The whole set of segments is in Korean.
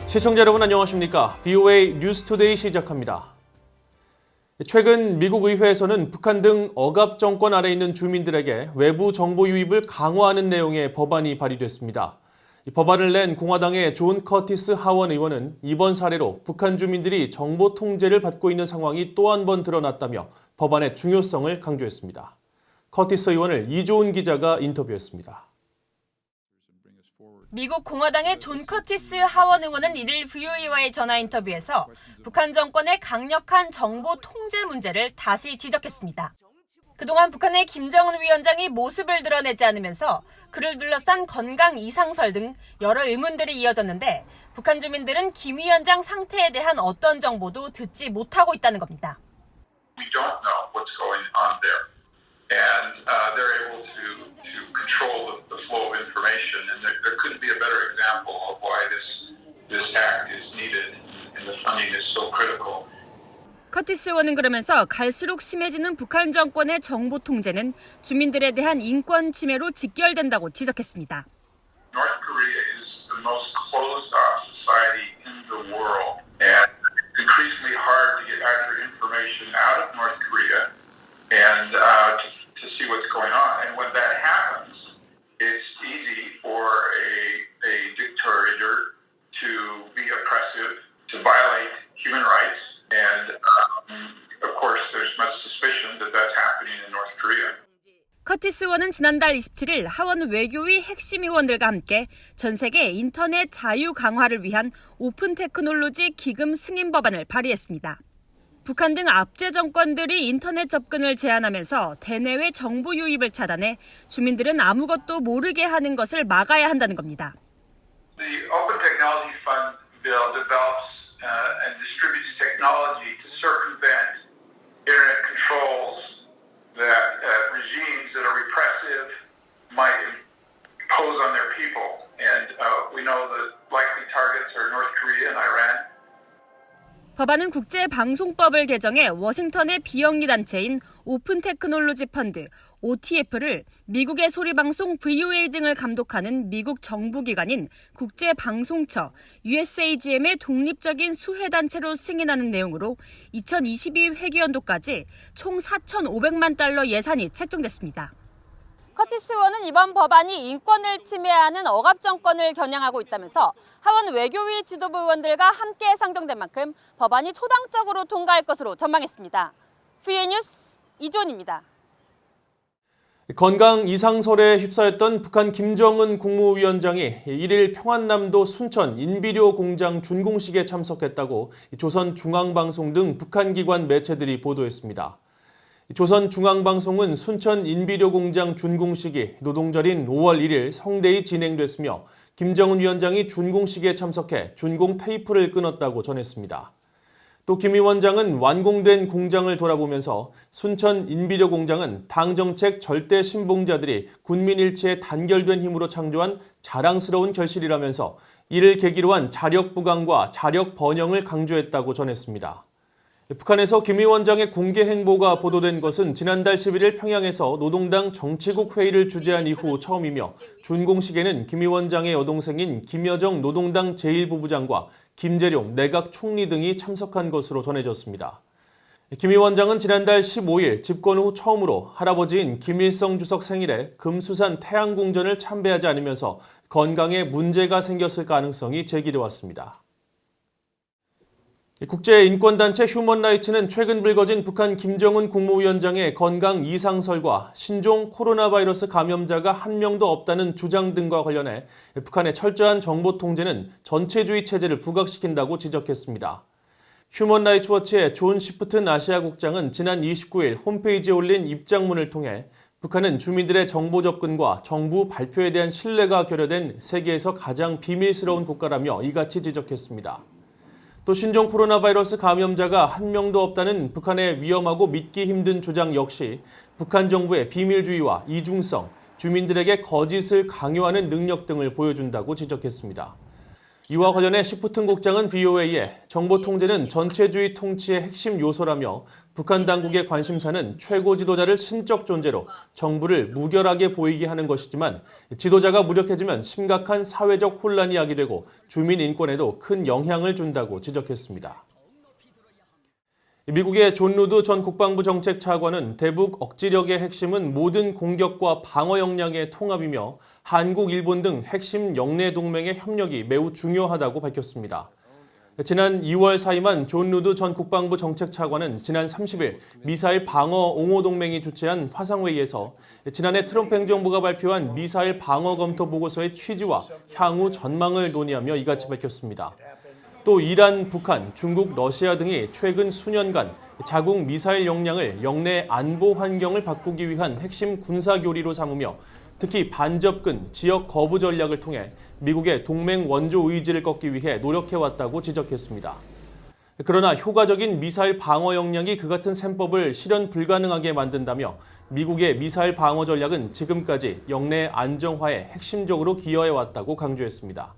시청자 여러분 안녕하십니까? VOA 뉴스투데이 시작합니다. 최근 미국 의회에서는 북한 등 억압 정권 아래 있는 주민들에게 외부 정보 유입을 강화하는 내용의 법안이 발의됐습니다. 이 법안을 낸 공화당의 존 커티스 하원 의원은 이번 사례로 북한 주민들이 정보 통제를 받고 있는 상황이 또 한 번 드러났다며 법안의 중요성을 강조했습니다. 커티스 의원을 이조은 기자가 인터뷰했습니다. 미국 공화당의 존 커티스 하원 의원은 이를 VOA와의 전화 인터뷰에서 북한 정권의 강력한 정보 통제 문제를 다시 지적했습니다. 그동안 북한의 김정은 위원장이 모습을 드러내지 않으면서 그를 둘러싼 건강 이상설 등 여러 의문들이 이어졌는데 북한 주민들은 김 위원장 상태에 대한 어떤 정보도 듣지 못하고 있다는 겁니다. We don't know what's going on there. And they're able to control the flow of information, and there couldn't be a better example of why this act is needed and the funding is so critical. 커티스 의원은 그러면서 갈수록 심해지는 북한 정권의 정보 통제는 주민들에 대한 인권 침해로 직결된다고 지적했습니다. North Korea is the most closed-off society in the world, and it's increasingly hard to get accurate information out of North Korea and to see what's going on. And when that happens, it's easy for a dictator to be oppressive, to violate human rights, and of course there's much suspicion that that's happening in North Korea. 커티스 의원은 지난달 27일 하원 외교위 핵심 의원들과 함께 전 세계 인터넷 자유 강화를 위한 오픈 테크놀로지 기금 승인 법안을 발의했습니다. 북한 등 압제 정권들이 인터넷 접근을 제한하면서 대내외 정보 유입을 차단해 주민들은 아무것도 모르게 하는 것을 막아야 한다는 겁니다. The Open Technology Fund bill develops and distributes technology to circumvent internet controls that regimes that are repressive might impose on their people. And we know the likely targets are North Korea and Iran. 법안은 국제방송법을 개정해 워싱턴의 비영리 단체인 오픈 테크놀로지 펀드 OTF를 미국의 소리방송 VOA 등을 감독하는 미국 정부기관인 국제방송처 USAGM의 독립적인 수혜단체로 승인하는 내용으로 2022 회계연도까지 총 4,500만 달러 예산이 책정됐습니다. 커티스 의원은 이번 법안이 인권을 침해하는 억압 정권을 겨냥하고 있다면서 하원 외교위 지도부 의원들과 함께 상정된 만큼 법안이 초당적으로 통과할 것으로 전망했습니다. VOA 뉴스 이조은입니다. 건강 이상설에 휩싸였던 북한 김정은 국무위원장이 1일 평안남도 순천 인비료 공장 준공식에 참석했다고 조선중앙방송 등 북한 기관 매체들이 보도했습니다. 조선중앙방송은 순천 인비료 공장 준공식이 노동절인 5월 1일 성대히 진행됐으며 김정은 위원장이 준공식에 참석해 준공 테이프를 끊었다고 전했습니다. 또 김 위원장은 완공된 공장을 돌아보면서 순천 인비료 공장은 당정책 절대 신봉자들이 군민일체에 단결된 힘으로 창조한 자랑스러운 결실이라면서 이를 계기로 한 자력 부강과 자력 번영을 강조했다고 전했습니다. 북한에서 김 위원장의 공개 행보가 보도된 것은 지난달 11일 평양에서 노동당 정치국 회의를 주재한 이후 처음이며 준공식에는 김 위원장의 여동생인 김여정 노동당 제1부부장과 김재룡 내각 총리 등이 참석한 것으로 전해졌습니다. 김 위원장은 지난달 15일 집권 후 처음으로 할아버지인 김일성 주석 생일에 금수산 태양궁전을 참배하지 않으면서 건강에 문제가 생겼을 가능성이 제기돼 왔습니다. 국제인권단체 휴먼라이츠는 최근 불거진 북한 김정은 국무위원장의 건강 이상설과 신종 코로나 바이러스 감염자가 한 명도 없다는 주장 등과 관련해 북한의 철저한 정보 통제는 전체주의 체제를 부각시킨다고 지적했습니다. 휴먼라이츠 워치의 존 시프튼 아시아 국장은 지난 29일 홈페이지에 올린 입장문을 통해 북한은 주민들의 정보 접근과 정부 발표에 대한 신뢰가 결여된 세계에서 가장 비밀스러운 국가라며 이같이 지적했습니다. 또 신종 코로나 바이러스 감염자가 한 명도 없다는 북한의 위험하고 믿기 힘든 주장 역시 북한 정부의 비밀주의와 이중성, 주민들에게 거짓을 강요하는 능력 등을 보여준다고 지적했습니다. 이와 관련해 시프튼 국장은 VOA에 정보 통제는 전체주의 통치의 핵심 요소라며 북한 당국의 관심사는 최고 지도자를 신적 존재로 정부를 무결하게 보이게 하는 것이지만 지도자가 무력해지면 심각한 사회적 혼란이 야기되고 주민 인권에도 큰 영향을 준다고 지적했습니다. 미국의 존 루드 전 국방부 정책차관은 대북 억지력의 핵심은 모든 공격과 방어 역량의 통합이며 한국, 일본 등 핵심 영내 동맹의 협력이 매우 중요하다고 밝혔습니다. 지난 2월 사임한 존 루드 전 국방부 정책차관은 지난 30일 미사일 방어 옹호 동맹이 주최한 화상회의에서 지난해 트럼프 행정부가 발표한 미사일 방어 검토 보고서의 취지와 향후 전망을 논의하며 이같이 밝혔습니다. 또 이란, 북한, 중국, 러시아 등이 최근 수년간 자국 미사일 역량을 영내 안보 환경을 바꾸기 위한 핵심 군사 교리로 삼으며 특히 반접근, 지역 거부 전략을 통해 미국의 동맹 원조 의지를 꺾기 위해 노력해왔다고 지적했습니다. 그러나 효과적인 미사일 방어 역량이 그 같은 셈법을 실현 불가능하게 만든다며 미국의 미사일 방어 전략은 지금까지 영내 안정화에 핵심적으로 기여해왔다고 강조했습니다.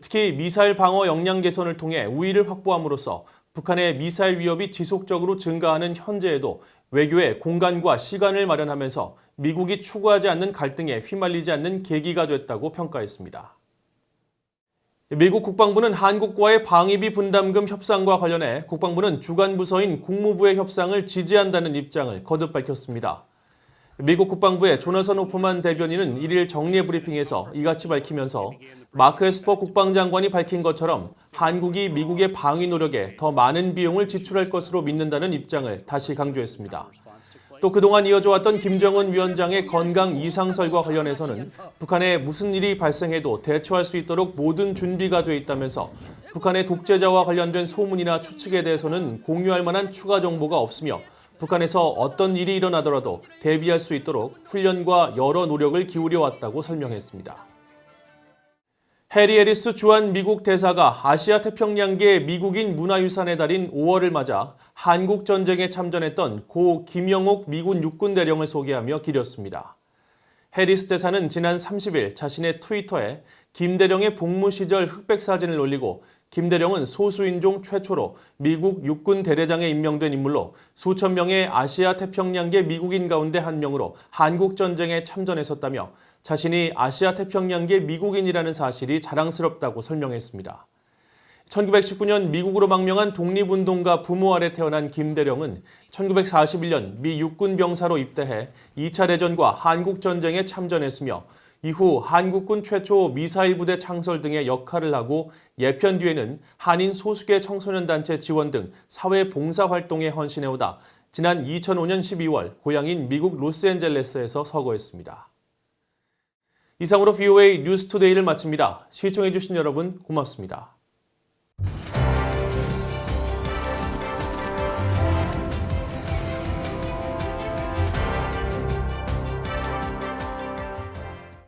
특히 미사일 방어 역량 개선을 통해 우위를 확보함으로써 북한의 미사일 위협이 지속적으로 증가하는 현재에도 외교의 공간과 시간을 마련하면서 미국이 추구하지 않는 갈등에 휘말리지 않는 계기가 됐다고 평가했습니다. 미국 국방부는 한국과의 방위비 분담금 협상과 관련해 국방부는 주관 부서인 국무부의 협상을 지지한다는 입장을 거듭 밝혔습니다. 미국 국방부의 조나선 호프만 대변인은 1일 정례 브리핑에서 이같이 밝히면서 마크 에스퍼 국방장관이 밝힌 것처럼 한국이 미국의 방위 노력에 더 많은 비용을 지출할 것으로 믿는다는 입장을 다시 강조했습니다. 또 그동안 이어져왔던 김정은 위원장의 건강 이상설과 관련해서는 북한에 무슨 일이 발생해도 대처할 수 있도록 모든 준비가 돼 있다면서 북한의 독재자와 관련된 소문이나 추측에 대해서는 공유할 만한 추가 정보가 없으며 북한에서 어떤 일이 일어나더라도 대비할 수 있도록 훈련과 여러 노력을 기울여왔다고 설명했습니다. 해리 해리스 주한 미국 대사가 아시아 태평양계 미국인 문화유산의 달인 5월을 맞아 한국전쟁에 참전했던 고 김영옥 미군 육군대령을 소개하며 기렸습니다. 해리스 대사는 지난 30일 자신의 트위터에 김 대령의 복무 시절 흑백 사진을 올리고 김 대령은 소수인종 최초로 미국 육군 대대장에 임명된 인물로 수천 명의 아시아 태평양계 미국인 가운데 한 명으로 한국전쟁에 참전했었다며 자신이 아시아 태평양계 미국인이라는 사실이 자랑스럽다고 설명했습니다. 1919년 미국으로 망명한 독립운동가 부모 아래 태어난 김 대령은 1941년 미 육군 병사로 입대해 2차 대전과 한국전쟁에 참전했으며 이후 한국군 최초 미사일 부대 창설 등의 역할을 하고 예편 뒤에는 한인 소수계 청소년 단체 지원 등 사회 봉사 활동에 헌신해오다 지난 2005년 12월 고향인 미국 로스앤젤레스에서 서거했습니다. 이상으로 VOA 뉴스투데이를 마칩니다. 시청해주신 여러분 고맙습니다.